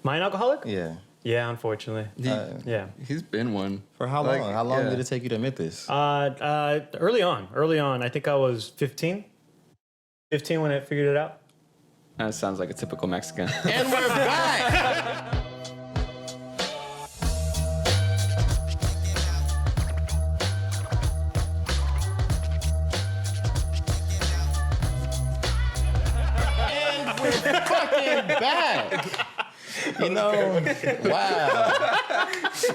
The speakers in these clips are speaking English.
Mine alcoholic? Yeah. Yeah, unfortunately. Yeah. He's been one. For how long? How long did it take you to admit this? Early on. I think I was 15. 15 when I figured it out. That sounds like a typical Mexican. And we're back! And we're fucking back! You know, wow.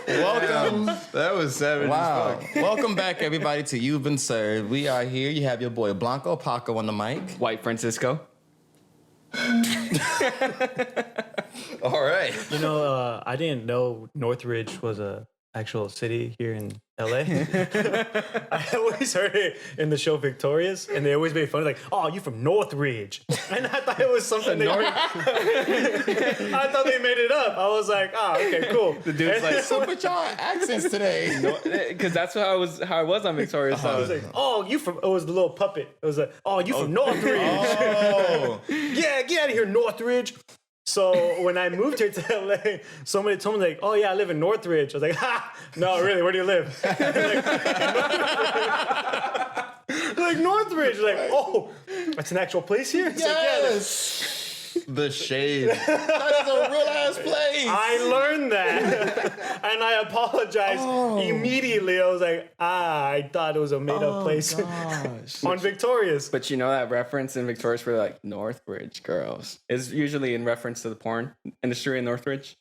Welcome. That was savage. Wow. Welcome back, everybody, to You've Been Served. We are here. You have your boy Blanco Paco on the mic. White Francisco. All right. You know, I didn't know Northridge was a actual city here in LA. I always heard it in the show Victorious, and they always made fun of like, "Oh, you from Northridge?" And I thought it was something I thought they made it up. I was like, "Oh, okay, cool." The dude's like, So with y'all accents today. because that's how I was on Victoria. So I was like, "Oh, you from?" It was the little puppet. It was like, "Oh, you from Northridge?" Oh. Yeah, get out of here, Northridge. So when I moved here to LA, somebody told me like, "Oh yeah, I live in Northridge." I was like, "Ha, no, really? Where do you live?" like Northridge. Like, oh, that's an actual place here. It's Yes. The shade. That is a real ass place. I learned that, and I apologized immediately. I was like, I thought it was a made-up place on Victorious. But you know that reference in Victorious for like Northridge girls is usually in reference to the porn industry in Northridge.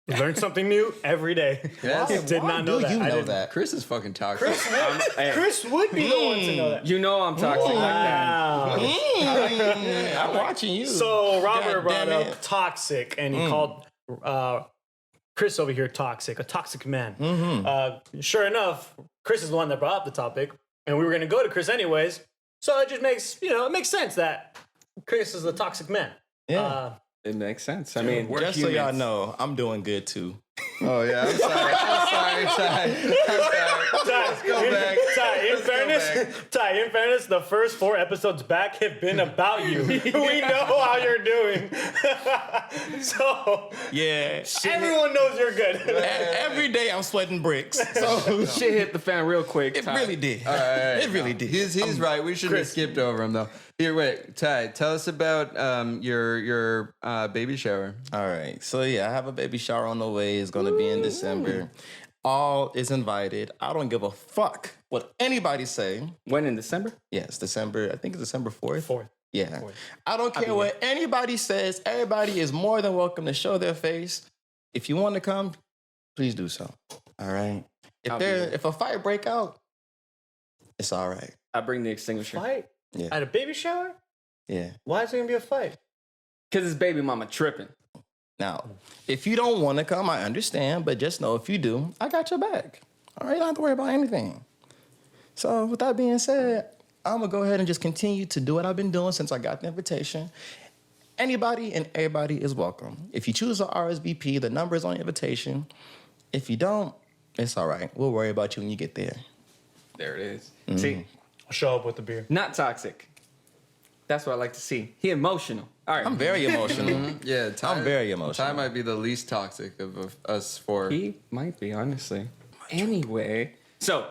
Learn something new every day. Yes. Did not know that. You I know didn't- that. Chris is fucking toxic. Chris would be the one to know that. You know I'm toxic like that. Wow. I'm watching you. So Robert God brought damn up it. toxic, and he called Chris over here toxic, a toxic man. Sure enough, Chris is the one that brought up the topic, and we were going to go to Chris anyways. So it just makes it makes sense that Chris is a toxic man. Yeah. It makes sense. I mean, we're Just so y'all humans. know, I'm doing good too. Oh, yeah. I'm sorry. Go back. Ty, in fairness, the first 4 episodes back have been about you. We know how you're doing. So Yeah. everyone knows you're good. Every day I'm sweating bricks. So shit hit the fan real quick. it Ty. really did. All right. It really did. He's right. We shouldn't have skipped over him, though. Here, wait. Ty, tell us about your baby shower. All right. So yeah, I have a baby shower on the way. It's gonna be in December. All is invited. I don't give a fuck what anybody say. When in December? Yes, December. I think it's December 4th. 4th. Yeah. I don't care what anybody says. Everybody is more than welcome to show their face. If you want to come, please do so. All right. If a fight break out, it's all right. I bring the extinguisher. Fight? Yeah. At a baby shower? Yeah. Why is it going to be a fight? Because his baby mama tripping. Now, if you don't want to come, I understand, but just know if you do, I got your back. All right, you don't have to worry about anything. So with that being said, I'm going to go ahead and just continue to do what I've been doing since I got the invitation. Anybody and everybody is welcome. If you choose a RSVP, the number is on the invitation. If you don't, it's all right. We'll worry about you when you get there. There it is. Mm-hmm. See, I'll show up with the beer. not toxic. That's what I like to see. He emotional. All right. I'm very emotional. Yeah, Ty, I'm very emotional. Ty might be the least toxic of us four. He might be, honestly. Anyway, so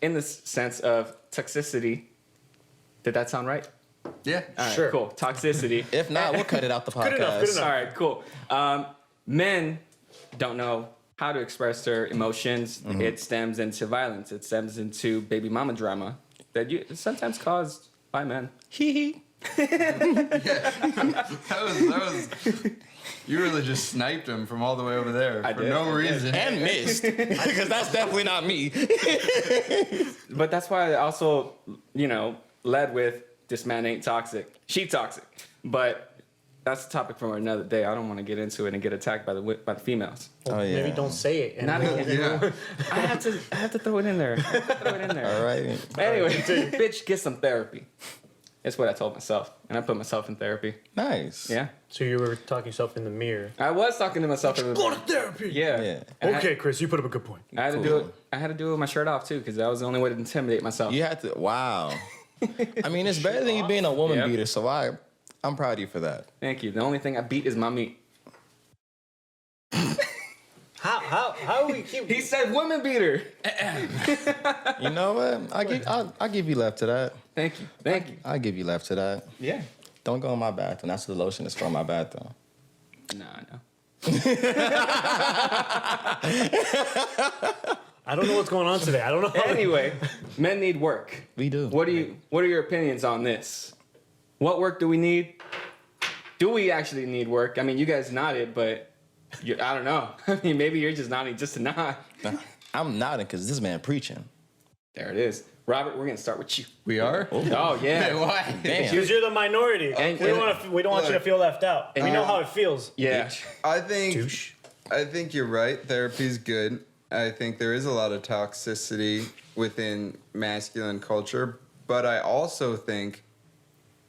in the sense of toxicity, did that sound right? Yeah. All right, Sure. cool. Toxicity. If not, we'll cut it out the podcast. Good enough. All right, cool. Men don't know how to express their emotions. Mm-hmm. It stems into violence. It stems into baby mama drama that is sometimes caused by men. Hee hee. That was. You really just sniped him from all the way over there I for did. no reason. And missed. Because that's definitely not me. But that's why I also, led with this man ain't toxic. She toxic. But that's a topic for another day. I don't want to get into it and get attacked by the females. Oh, yeah. Maybe don't say it. Not again. Yeah. I have to throw it in there. All right. Anyway, bitch, get some therapy. That's what I told myself. And I put myself in therapy. Nice. Yeah. So you were talking yourself in the mirror. I was talking to myself in the Go to therapy. Yeah. Yeah. And Okay, Chris, you put up a good point. I had to do it. I had to do it with my shirt off too, because that was the only way to intimidate myself. You had to, wow. I mean, it's better than you being a woman Yep. beater, so I'm proud of you for that. Thank you. The only thing I beat is my meat. How we keep? He said women beater. You know what? I'll give you left to that. Thank you. Thank you. I'll give you left to that. Yeah. Don't go in my bathroom. That's the lotion that's from my bathroom. Nah, no. I don't know what's going on today. I don't know. Anyway, men need work. We do. What are your opinions on this? What work do we need? Do we actually need work? I mean, you guys nodded, but I don't know. I mean, maybe you're just nodding just to nod. I'm nodding because this man preaching. There it is. Robert, we're going to start with you. We are? Oh, yeah. Why? Damn. Because you're the minority. And- We don't want you to feel left out. We know how it feels. Yeah. I think Douche. you're right. Therapy's good. I think there is a lot of toxicity within masculine culture, but I also think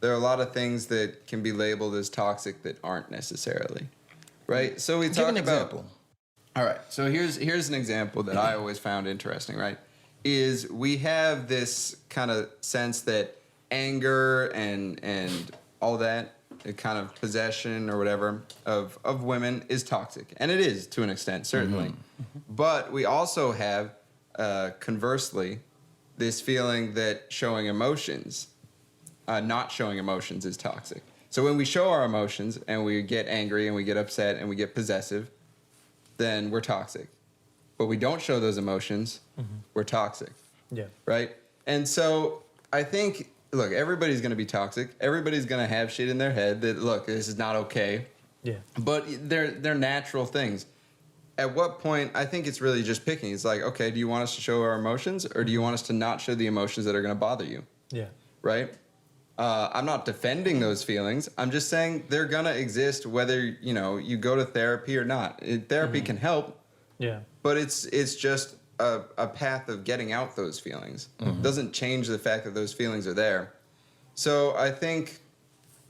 there are a lot of things that can be labeled as toxic that aren't necessarily. Right? So we Give talk an about example. All right. So here's an example that I always found interesting, right? Is we have this kind of sense that anger and all that kind of possession or whatever of women is toxic. And it is to an extent, certainly. But we also have, conversely, this feeling that showing emotions, not showing emotions is toxic. So when we show our emotions and we get angry and we get upset and we get possessive, then we're toxic. But we don't show those emotions, we're toxic. Yeah. Right? And so I think, look, everybody's going to be toxic. Everybody's going to have shit in their head that, look, this is not okay. Yeah. But they're natural things. At what point, I think it's really just picking. It's like, okay, do you want us to show our emotions or do you want us to not show the emotions that are going to bother you? Yeah. Right? I'm not defending those feelings. I'm just saying they're going to exist whether, you go to therapy or not. Therapy can help, Yeah. but it's just a path of getting out those feelings. It doesn't change the fact that those feelings are there. So I think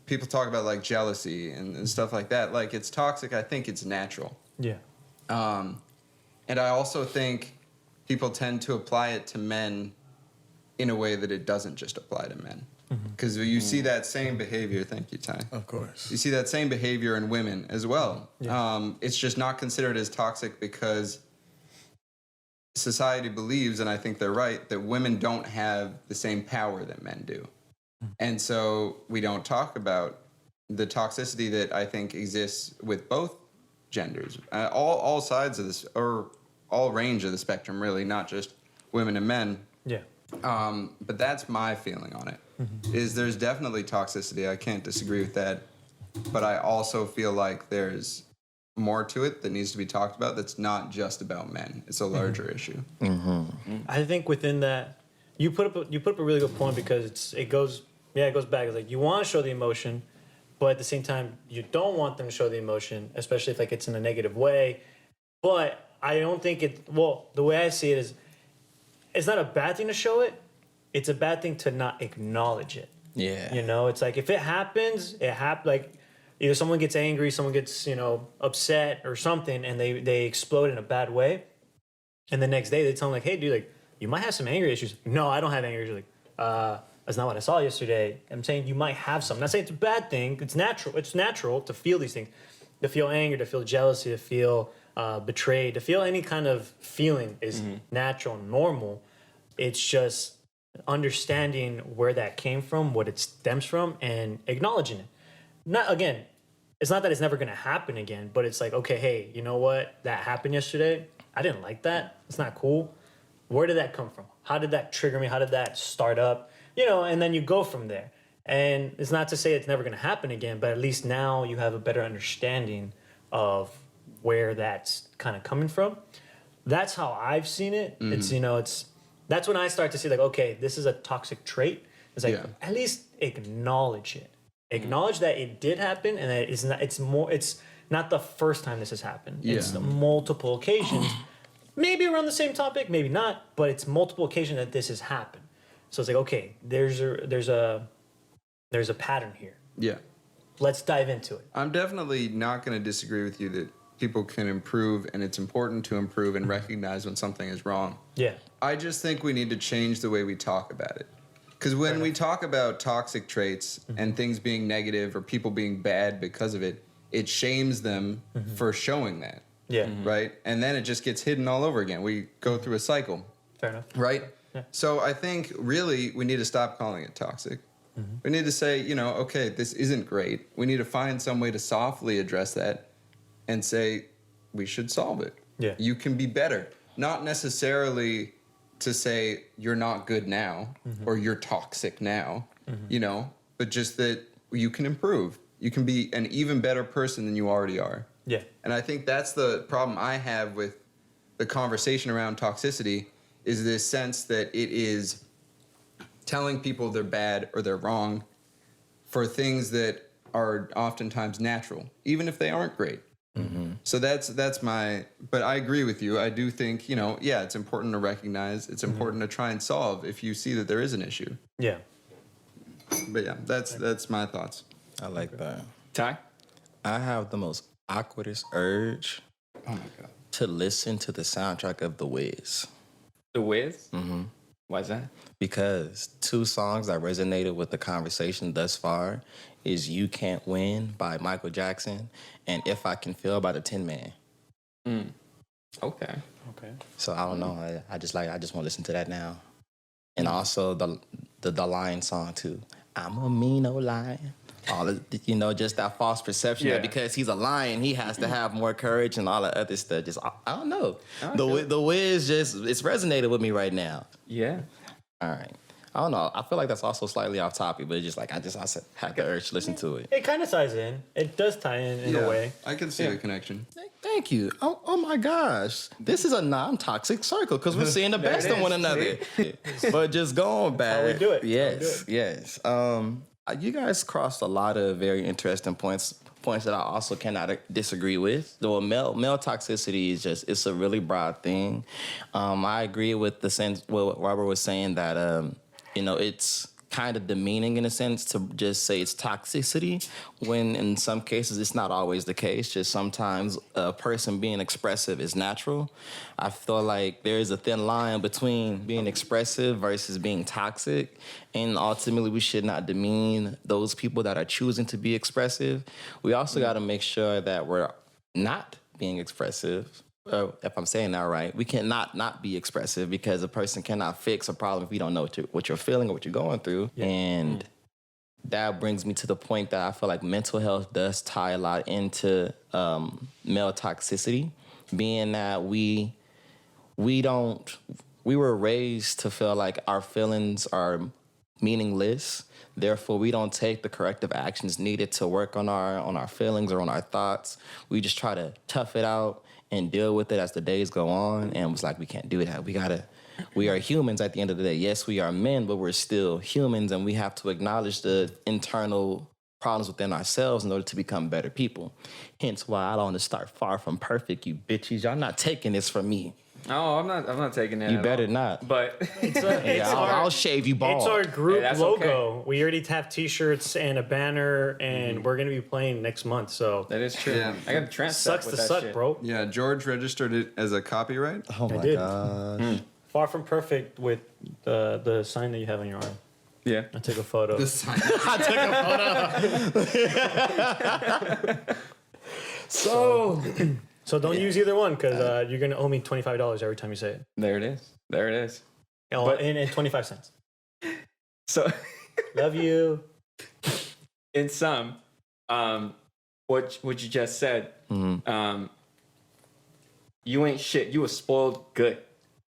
people talk about like jealousy and stuff like that. Like it's toxic. I think it's natural. Yeah. And I also think people tend to apply it to men in a way that it doesn't just apply to men. Because you see that same behavior. Thank you, Ty. Of course. You see that same behavior in women as well. Yeah. It's just not considered as toxic because society believes, and I think they're right, that women don't have the same power that men do. And so we don't talk about the toxicity that I think exists with both genders, all sides of this, or all range of the spectrum, really, not just women and men. Yeah. But that's my feeling on it. Is there's definitely toxicity. I can't disagree with that. But I also feel like there's more to it that needs to be talked about that's not just about men. It's a larger issue. I think within that, you put up a really good point because it goes back. It's like you want to show the emotion, but at the same time you don't want them to show the emotion, especially if like it's in a negative way. But I don't think the way I see it is, it's not a bad thing to show it. It's a bad thing to not acknowledge it. Yeah. It's like if it happens, like either someone gets angry, someone gets, upset or something, and they explode in a bad way. And the next day they tell them like, hey dude, like you might have some anger issues. No, I don't have anger issues. Like, that's not what I saw yesterday. I'm saying you might have some. I'm not saying it's a bad thing. It's natural. It's natural to feel these things, to feel anger, to feel jealousy, to feel betrayed, to feel any kind of feeling is natural and normal. It's just understanding where that came from, what it stems from, and acknowledging it. It's not that it's never going to happen again, but it's like, okay, hey, you know what? That happened yesterday. I didn't like that. It's not cool. Where did that come from? How did that trigger me? How did that start up? And then you go from there. And it's not to say it's never going to happen again, but at least now you have a better understanding of where that's kind of coming from. That's how I've seen it. It's, that's when I start to see like, okay, this is a toxic trait. It's like, at least acknowledge it. Acknowledge that it did happen and that it's not the first time this has happened. Yeah. It's multiple occasions, maybe around the same topic, maybe not, but it's multiple occasions that this has happened. So it's like, okay, there's a pattern here. Yeah. Let's dive into it. I'm definitely not going to disagree with you that people can improve and it's important to improve and recognize when something is wrong. Yeah. I just think we need to change the way we talk about it. Because when we talk about toxic traits and things being negative or people being bad because of it, it shames them for showing that. Yeah. right? And then it just gets hidden all over again. We go through a cycle, Fair enough. right? Yeah. So I think really we need to stop calling it toxic. We need to say, okay, this isn't great. We need to find some way to softly address that and say we should solve it. Yeah. You can be better. Not necessarily to say you're not good now or you're toxic now, but just that you can improve. You can be an even better person than you already are. Yeah. And I think that's the problem I have with the conversation around toxicity is this sense that it is telling people they're bad or they're wrong for things that are oftentimes natural, even if they aren't great. So that's my, but I agree with you. I do think, it's important to recognize, it's important to try and solve if you see that there is an issue. Yeah. But yeah, that's my thoughts. I like that. Ty? I have the most awkwardest urge Oh my God. to listen to the soundtrack of The Wiz. The Wiz? Mm-hmm. Why is that? Because 2 songs that resonated with the conversation thus far is You Can't Win by Michael Jackson and If I Can Feel by the Tin Man. Okay. Okay. So I don't know. I just want to listen to that now. And also the Lion song too. I'm a mean old lion. All of, just that false perception that because he's a lion, he has to have more courage and all that other stuff. Just I don't know. The Wiz it's resonated with me right now. Yeah. All right. I don't know. I feel like that's also slightly off topic, but it's just like I had the urge to listen to it. It kind of ties in. It does tie in a way. I can see the connection. Thank you. Oh my gosh. This is a non-toxic circle because we're seeing the best in one another. But just going back. How we do it. Yes. You guys crossed a lot of very interesting points that I also cannot disagree with. Though male toxicity is it's a really broad thing. I agree with the sense what Robert was saying that it's kind of demeaning in a sense to just say it's toxicity when in some cases it's not always the case. Just sometimes a person being expressive is natural. I feel like there's a thin line between being expressive versus being toxic, and ultimately we should not demean those people that are choosing to be expressive. We also got to make sure that we're not being expressive. If I'm saying that right, we cannot not be expressive because a person cannot fix a problem if we don't know what you're feeling or what you're going through. Yeah. And that brings me to the point that I feel like mental health does tie a lot into male toxicity, being that we were raised to feel like our feelings are meaningless. Therefore, we don't take the corrective actions needed to work on our feelings or on our thoughts. We just try to tough it out and deal with it as the days go on. And it's like, we can't do that. We are humans at the end of the day. Yes, we are men, but we're still humans, and we have to acknowledge the internal problems within ourselves in order to become better people. Hence why I don't want to start far from perfect, you bitches. Y'all not taking this from me. Oh, I'm not taking that. You better not. But I'll shave you bald. It's our group logo. Okay. We already have T-shirts and a banner, and we're gonna be playing next month. So that is true. Yeah. I got a trans sucks with to that suck, shit. bro. Yeah, George registered it as a copyright. Oh my gosh. Far from perfect with the sign that you have on your arm. Yeah. I took a photo. The sign. So don't use either one because you're gonna owe me $25 every time you say it. There it is. Oh, and 25 cents. So Love you. in sum, what you just said, you ain't shit. You was spoiled good,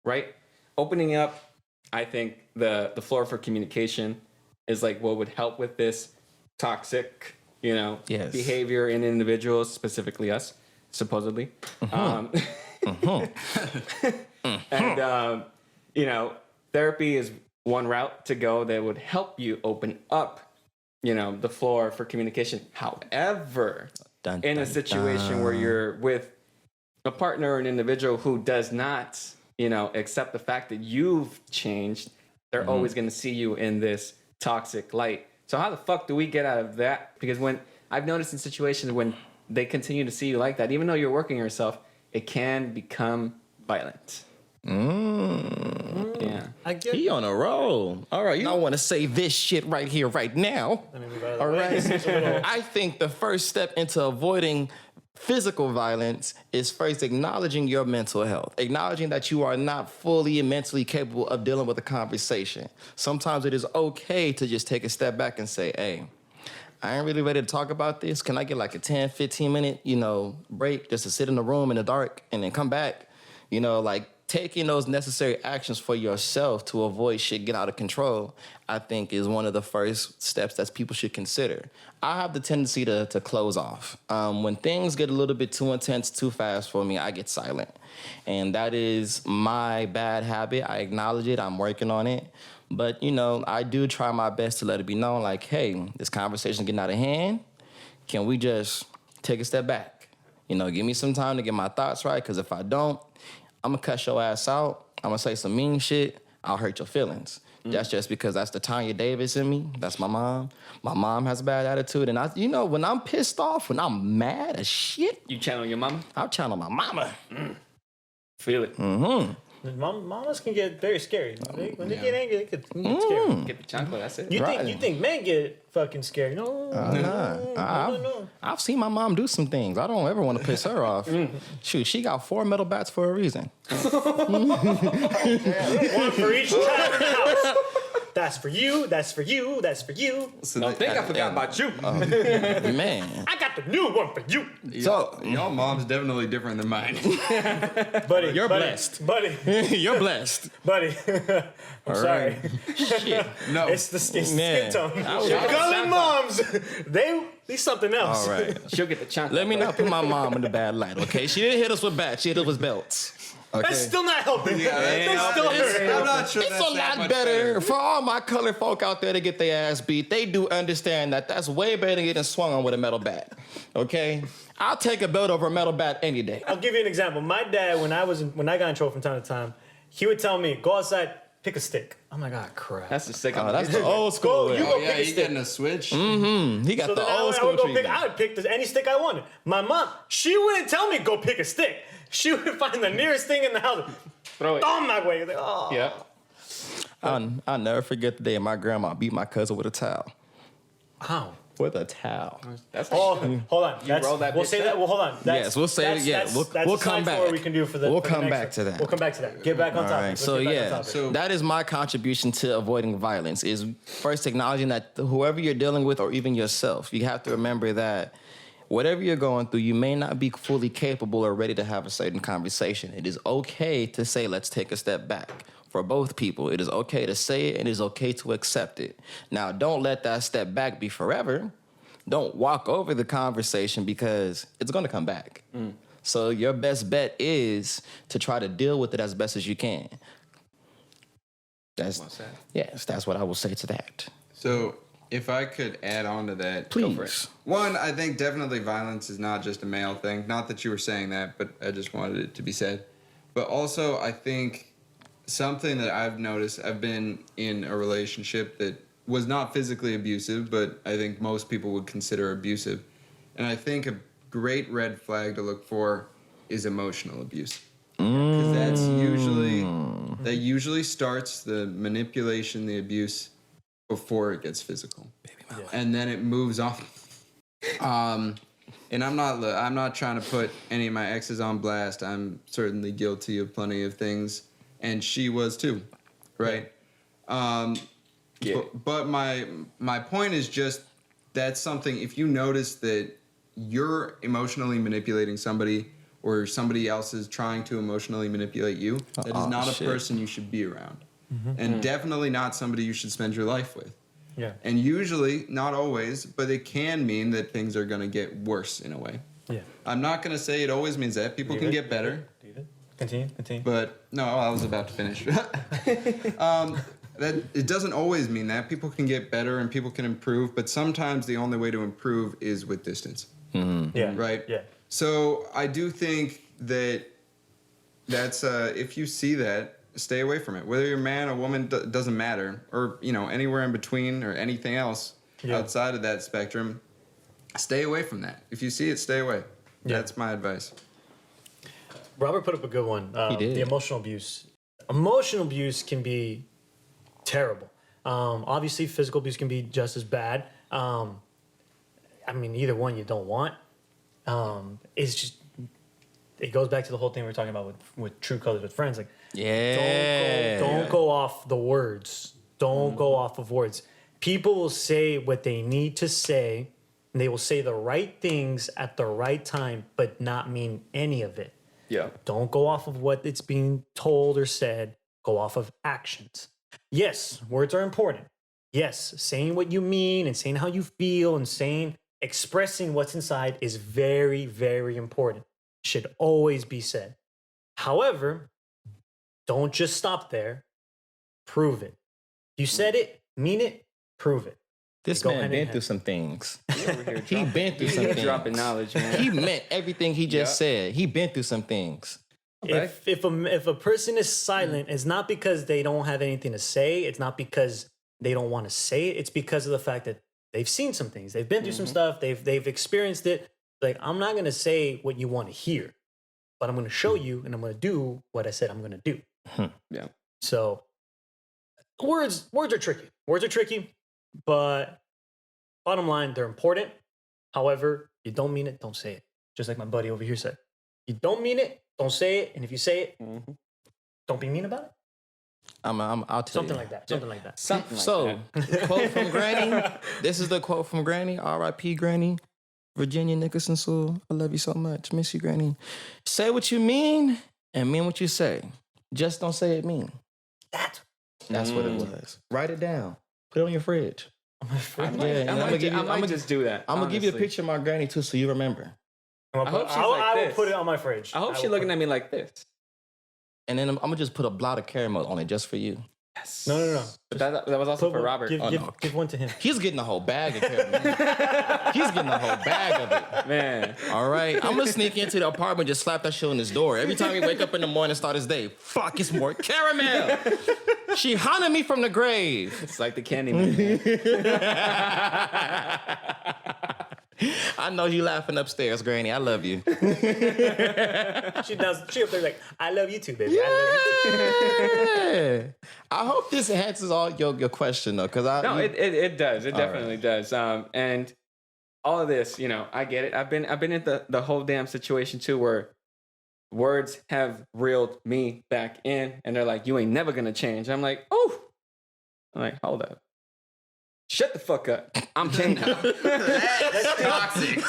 right? Opening up, I think the floor for communication is like what would help with this toxic, behavior in individuals, specifically us, supposedly. And therapy is one route to go that would help you open up, the floor for communication. However, in a situation where you're with a partner or an individual who does not, accept the fact that you've changed, they're always going to see you in this toxic light. So how the fuck do we get out of that? Because when I've noticed in situations when they continue to see you like that, even though you're working yourself, it can become violent. Yeah. He on a roll. All right, I want to say this shit right here, right now. All right. I think the first step into avoiding physical violence is first acknowledging your mental health, acknowledging that you are not fully and mentally capable of dealing with a conversation. Sometimes it is okay to just take a step back and say, hey, I ain't really ready to talk about this. Can I get like a 10, 15 minute, break just to sit in the room in the dark and then come back? Like taking those necessary actions for yourself to avoid shit get out of control, I think is one of the first steps that people should consider. I have the tendency to close off. When things get a little bit too intense, too fast for me, I get silent. And that is my bad habit. I acknowledge it. I'm working on it. But, I do try my best to let it be known, like, hey, this conversation is getting out of hand. Can we just take a step back? Give me some time to get my thoughts right, because if I don't, I'm going to cuss your ass out. I'm going to say some mean shit. I'll hurt your feelings. That's just because that's the Tanya Davis in me. That's my mom. My mom has a bad attitude. And, when I'm pissed off, when I'm mad as shit. You channel your mama? I'll channel my mama. Feel it. Mm-hmm. Mamas can get very scary. When they get angry, they can get scary. Get the chocolate, that's it. You Right. think men get fucking scared? No. No. I've seen my mom do some things. I don't ever want to piss her off. Shoot, she got 4 metal bats for a reason. One for each child in the house. That's for you. That's for you. That's for you. So Don't think I forgot about you. Man. I got the new one for you, So, y'all mom's definitely different than mine. buddy. You're buddy, blessed. buddy. you're blessed. Buddy. I'm sorry. Shit. No, It's the skin Man. tone. was- Gully moms. They something else. All right. She'll get the chocolate. Let me not put my mom in the bad light, okay? She didn't hit us with bats. She hit us with belts. Okay? That's still not helping. Yeah, That's still hurting. I'm not sure It's that's a that lot much better for all my colored folk out there to get their ass beat. They do understand that that's way better than getting swung on with a metal bat. Okay? I'll take a belt over a metal bat any day. I'll give you an example. My dad, when I got in trouble from time to time, he would tell me, "Go outside, pick a stick." I'm like, "Ah, crap." That's the sick Oh, that's the old school. Go, way. you Oh go yeah, pick a you stick. getting a switch? He got So the then I old would school go treatment. pick. I would pick any stick I wanted. My mom, she wouldn't tell me go pick a stick. She would find the nearest thing in the house, Throw it. throw my way. Like, oh. Yeah. I'll never forget the day my grandma beat my cousin with a towel. How? With a towel. That's Oh, hold on. rolled that we'll bitch say up? that. Well, hold on. Yes, we'll say it again. We'll a come side back. story we can do for the. We'll for the come next back one. to that. We'll come back to that. Get back on All topic. right, Let's so get back on yeah, topic. So- that is my contribution to avoiding violence, is first acknowledging that whoever you're dealing with or even yourself, you have to remember that whatever you're going through, you may not be fully capable or ready to have a certain conversation. It is okay to say, let's take a step back. For both people, it is okay to say it and it is okay to accept it. Now, don't let that step back be forever. Don't walk over the conversation because it's going to come back. So your best bet is to try to deal with it as best as you can. That's what I will say to that. So if I could add on to that, Please. One, I think definitely violence is not just a male thing. Not that you were saying that, but I just wanted it to be said. But also, I think something that I've noticed, I've been in a relationship that was not physically abusive, but I think most people would consider abusive. And I think a great red flag to look for is emotional abuse. Because that usually starts the manipulation, the abuse before it gets physical. And then it moves on. And I'm not trying to put any of my exes on blast. I'm certainly guilty of plenty of things, and she was too, right? But my point is just that's something. If you notice that you're emotionally manipulating somebody, or somebody else is trying to emotionally manipulate you, that is not a person you should be around, and definitely not somebody you should spend your life with. Yeah. And usually, not always, but it can mean that things are going to get worse in a way. Yeah. I'm not going to say it always means that. People can get better. Continue. But no, I was about to finish. That it doesn't always mean that. People can get better and people can improve, but sometimes the only way to improve is with distance. Yeah. Right? Yeah. So I do think that's if you see that, stay away from it. Whether you're a man or woman doesn't matter, or anywhere in between or anything else outside of that spectrum. Stay away from that. If you see it, stay away. Yeah. That's my advice. Robert put up a good one. He did. The emotional abuse. Emotional abuse can be terrible. Obviously, physical abuse can be just as bad. I mean, either one you don't want. is just, it goes back to the whole thing we were talking about with true colors with friends. Like, Yeah. don't go off the words. Don't go off of words. People will say what they need to say, and they will say the right things at the right time, but not mean any of it. Yeah. Don't go off of what it's being told or said. Go off of actions. Yes, words are important. Yes, saying what you mean and saying how you feel and expressing what's inside is very, very important. Should always be said. However, don't just stop there. Prove it. You said it, mean it, prove it. This Go man hand in been hand. through some things. He been through some things. dropping knowledge, man. He meant everything he just said. He been through some things. Okay. If a person is silent, it's not because they don't have anything to say. It's not because they don't want to say it. It's because of the fact that they've seen some things. They've been through some stuff. They've experienced it. Like, I'm not gonna say what you want to hear, but I'm gonna show you, and I'm gonna do what I said I'm gonna do. Yeah. So words are tricky. Words are tricky, but bottom line, they're important. However, you don't mean it, don't say it. Just like my buddy over here said. You don't mean it, don't say it. And if you say it, don't be mean about it. I'll tell Something you. like that. Something like that. Something like So, that. quote from Granny. This is the quote from Granny. R.I.P. Granny. Virginia Nicholson Sewell. I love you so much. Miss you, Granny. Say what you mean and mean what you say. Just don't say it mean. That's what it was. Write it down. Put it on your fridge. I might just do that. I'm gonna give you a honestly. picture of my granny too, so you remember. I hope she's I like will this. put it on my fridge. I hope she's looking at me like this. And then I'm gonna just put a blot of caramel on it just for you. Yes. No. But that was also for Robert. Give one to him. He's getting a whole bag of caramel. He's getting a whole bag of it. Man. All right, I'm gonna sneak into the apartment, just slap that shit on his door. Every time he wake up in the morning, start his day. Fuck, it's more caramel. She haunted me from the grave. It's like the Candyman. I know you laughing upstairs, Granny. I love you. She up there like, I love you too, baby. I love you too. Yeah. I hope this answers all your question though, because No, it does. It definitely does. And all of this, I get it. I've been in the whole damn situation too, where words have reeled me back in, and they're like, "You ain't never gonna change." I'm like, "Oh," I'm like, "Hold up, shut the fuck up. I'm changed now." That's toxic.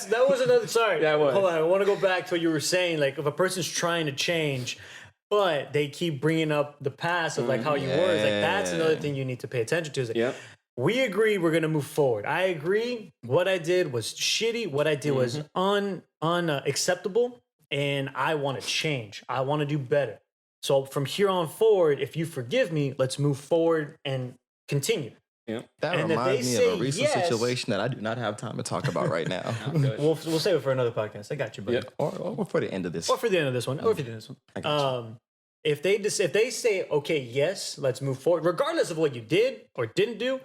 That was another. Sorry. That was. Hold on. I want to go back to what you were saying. Like, if a person's trying to change, but they keep bringing up the past of like how you were, it's like that's another thing you need to pay attention to. Is like, Yep. we agree we're gonna move forward. I agree. What I did was shitty. What I did was unacceptable, and I want to change. I want to do better. So from here on forward, if you forgive me, let's move forward and continue. that and if reminds they me of a say recent yes- situation that I do not have time to talk about right now. We'll save it for another podcast. I got you, buddy. Yep. or for the end of this. Or for the end of this one. Or for the end of this one. I got you. If they say, okay, yes, let's move forward, regardless of what you did or didn't do,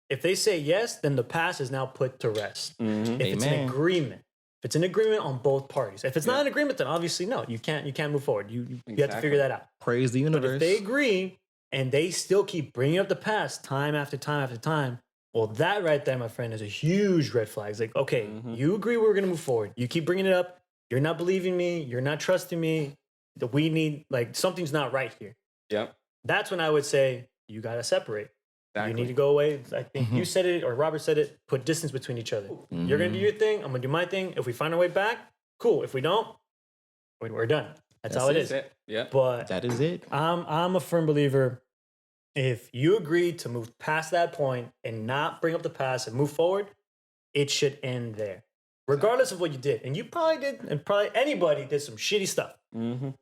if they say yes, then the past is now put to rest. If it's an Amen. agreement, if it's an agreement on both parties. If it's not an agreement, then obviously no, you can't move forward. You have to figure that out. Praise the But universe. if they agree and they still keep bringing up the past time after time after time, well, that right there, my friend, is a huge red flag. It's like, okay, you agree we're going to move forward. You keep bringing it up. You're not believing me. You're not trusting me. That we need, like, something's not right here. Yep. That's when I would say you got to separate. Exactly. You need to go away. I think you said it or Robert said it. Put distance between each other. You're going to do your thing. I'm going to do my thing. If we find our way back, cool. If we don't, we're done. That's how it is. Yep. But That is it. I'm a firm believer. If you agree to move past that point and not bring up the past and move forward, it should end there, regardless of what you did. And you probably did, and probably anybody did some shitty stuff.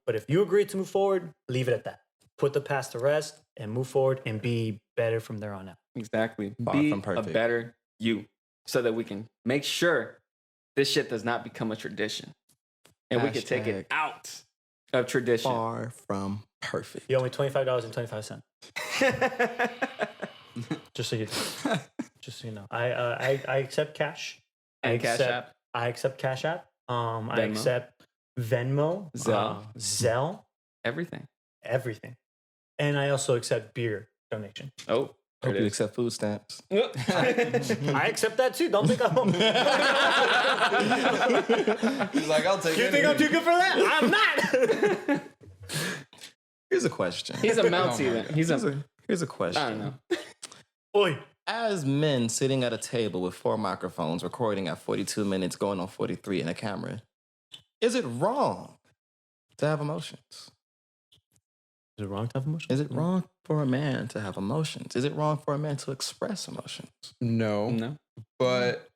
But if you agree to move forward, leave it at that. Put the past to rest and move forward and be better from there on out. Exactly. Far Be from a perfect. better you, so that we can make sure this shit does not become a tradition, and we can take it out of tradition. Far from perfect. You owe me $25.25. Just so you know. Just so you know. I accept cash. And Cash App. I accept Cash App. I Venmo. accept Venmo, Zelle. Zelle, Everything. everything. And I also accept beer donation. Oh, Hope you accept food stamps. I accept that too. Don't think I won't. He's like, I'll take it. You think I'm too good for that? I'm not. Here's a question. He's a Mountie then. Here's a question. I don't know. Oi. As men sitting at a table with 4 microphones, recording at 42 minutes, going on 43 in a camera, is it wrong to have emotions? Is it wrong to have emotions? Is it wrong for a man to have emotions? Is it wrong for a man to express emotions? No. But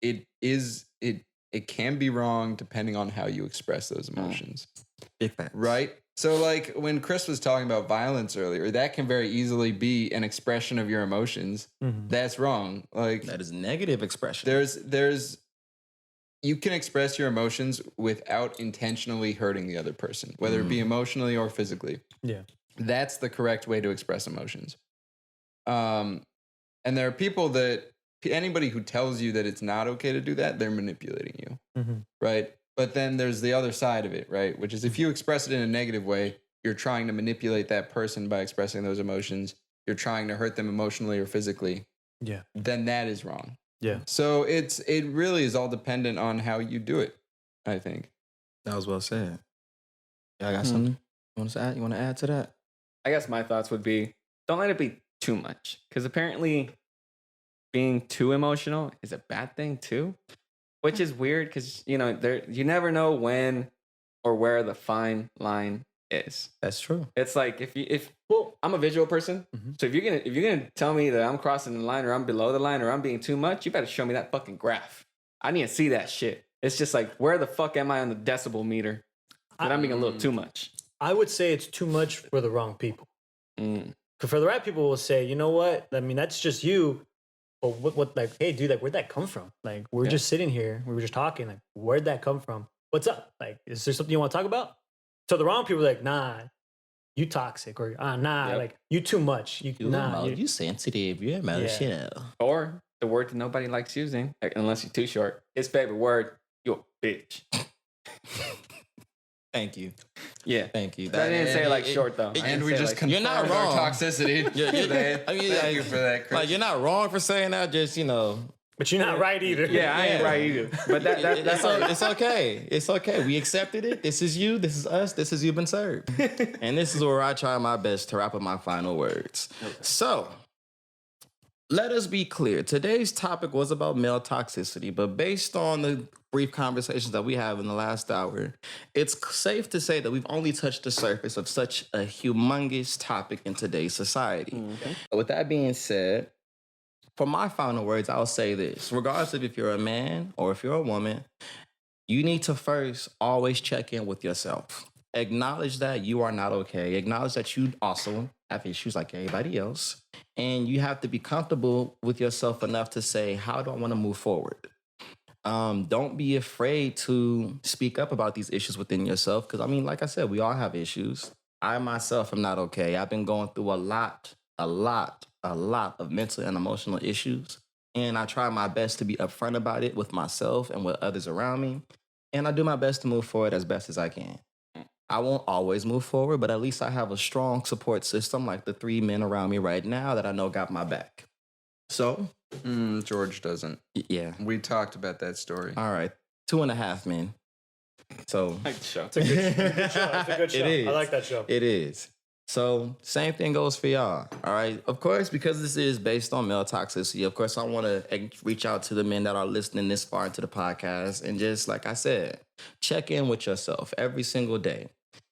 it can be wrong depending on how you express those emotions. Big facts. Right? So like when Chris was talking about violence earlier, that can very easily be an expression of your emotions. That's wrong. Like That is negative expression. there's you can express your emotions without intentionally hurting the other person, whether it be emotionally or physically. Yeah. That's the correct way to express emotions. And there are people that anybody who tells you that it's not okay to do that, they're manipulating you. Right? But then there's the other side of it, right? Which is if you express it in a negative way, you're trying to manipulate that person by expressing those emotions. You're trying to hurt them emotionally or physically. Yeah. Then that is wrong. Yeah. So it really is all dependent on how you do it, I think. That was well said. Yeah, I got something you want to add to that? I guess my thoughts would be don't let it be too much. Because apparently being too emotional is a bad thing too. Which is weird because, you never know when or where the fine line is. That's true. It's like if I'm a visual person, so if you're gonna tell me that I'm crossing the line or I'm below the line or I'm being too much, you better show me that fucking graph. I need to see that shit. It's just like, where the fuck am I on the decibel meter? That I'm being a little too much. I would say it's too much for the wrong people. For the right people will say, you know what? I mean, that's just you. But what like, hey, dude, like, where'd that come from? Like, we're just sitting here. We were just talking. Like, where'd that come from? What's up? Like, is there something you want to talk about? So the wrong people are like, nah, you toxic. Or, like, you too much. You sensitive. You're emotional. Or the word that nobody likes using, unless you're too short, his favorite word, you're a bitch. Thank you. Yeah. Thank you. I didn't say like short, though. And we just confirmed you're not our wrong. toxicity. Thank you for that, Chris. Like, you're not wrong for saying that. Just, But you're not right either. Yeah, I ain't right either. But that's it's okay. It's okay. We accepted it. This is you. This is us. This is You've Been Served. And this is where I try my best to wrap up my final words. Okay. So, let us be clear. Today's topic was about male toxicity, but based on the brief conversations that we have in the last hour, it's safe to say that we've only touched the surface of such a humongous topic in today's society. With that being said, for my final words, I'll say this. Regardless of if you're a man or if you're a woman, you need to first always check in with yourself. Acknowledge that you are not okay. Acknowledge that you also have issues like everybody else. And you have to be comfortable with yourself enough to say, how do I want to move forward? Don't be afraid to speak up about these issues within yourself. Because, I mean, like I said, we all have issues. I myself am not okay. I've been going through a lot of mental and emotional issues. And I try my best to be upfront about it with myself and with others around me. And I do my best to move forward as best as I can. I won't always move forward, but at least I have a strong support system like the 3 men around me right now that I know got my back. So? George doesn't. Yeah. We talked about that story. All right. 2.5 men. So. It's a good show. It's a good show. It is. I like that show. It is. So same thing goes for y'all. All right. Of course, because this is based on male toxicity, of course, I want to reach out to the men that are listening this far into the podcast. And just like I said, check in with yourself every single day.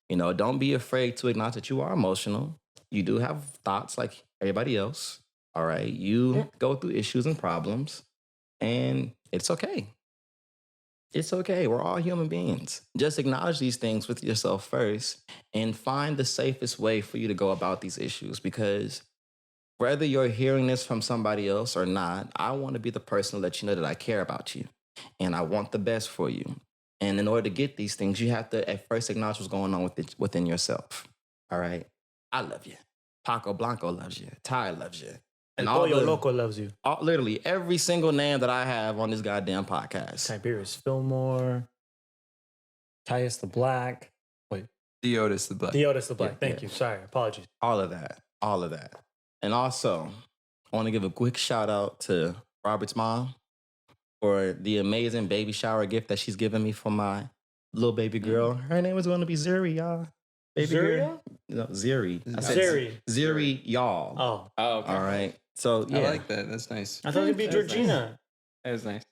Don't be afraid to acknowledge that you are emotional. You do have thoughts like everybody else. All right. You go through issues and problems, and it's okay. It's okay. We're all human beings. Just acknowledge these things with yourself first and find the safest way for you to go about these issues, because whether you're hearing this from somebody else or not, I want to be the person to let you know that I care about you and I want the best for you. And in order to get these things, you have to at first acknowledge what's going on within yourself. All right? I love you. Paco Blanco loves you. Ty loves you. And all your Loco loves you. Literally every single name that I have on this goddamn podcast. Tiberius Fillmore. Tyus the Black. Wait. The Otis the Black. The Otis the Black. Yeah, Thank you. Sorry. Apologies. All of that. And also, I want to give a quick shout out to Robert's mom for the amazing baby shower gift that she's given me for my little baby girl. Her name is going to be Zuri, y'all. Baby Zuria? girl. No, Ziri. I said Ziri. Ziri, y'all. Oh. Okay. All right. So, yeah. I like that. That's nice. I thought it'd be That was Georgina. That was nice.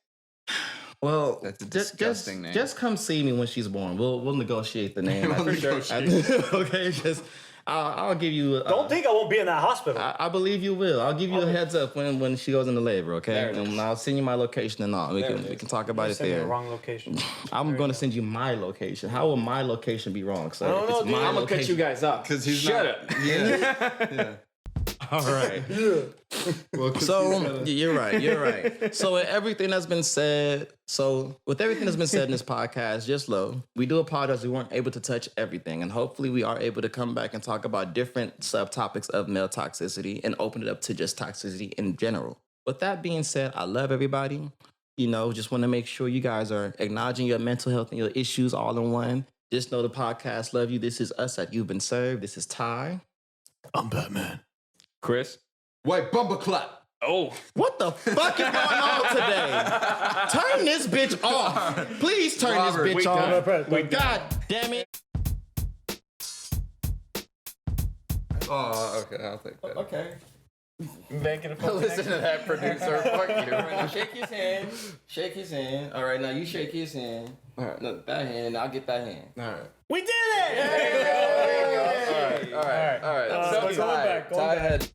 Well, That's a disgusting name. Just come see me when she's born. We'll negotiate the name. We'll negotiate. Okay, just I'll give you. Don't think I won't be in that hospital. I believe you will. I'll give you a heads up when she goes into labor. Okay, There it is. and I'll send you my location and all. We There can it is. talk about it Send me the there. wrong location. I'm going to send you my location. How will my location be wrong? So I don't know, it's dude. my I'm gonna cut you location. guys off. Because he's Shut not, up. Yeah. All right. So you're right. So with everything that's been said, in this podcast, just low, we do apologize we weren't able to touch everything, and hopefully we are able to come back and talk about different subtopics of male toxicity and open it up to just toxicity in general. With that being said, I love everybody. Just want to make sure you guys are acknowledging your mental health and your issues all in one. Just know the podcast love you. This is us at You've Been Served. This is Ty. I'm Batman. Chris. White bumper clap. Oh. What the fuck is going on today? Turn this bitch off. Please turn Robert, this bitch we off. done. God damn it. Oh, okay. I'll take that. Okay. Making a Listen to that producer. Fuck you. Shake his hand. Shake his hand. All right, now you shake his hand. All right. No, that hand. I'll get that hand. All right. We did it! All right. All right. All right. Going back. Ty had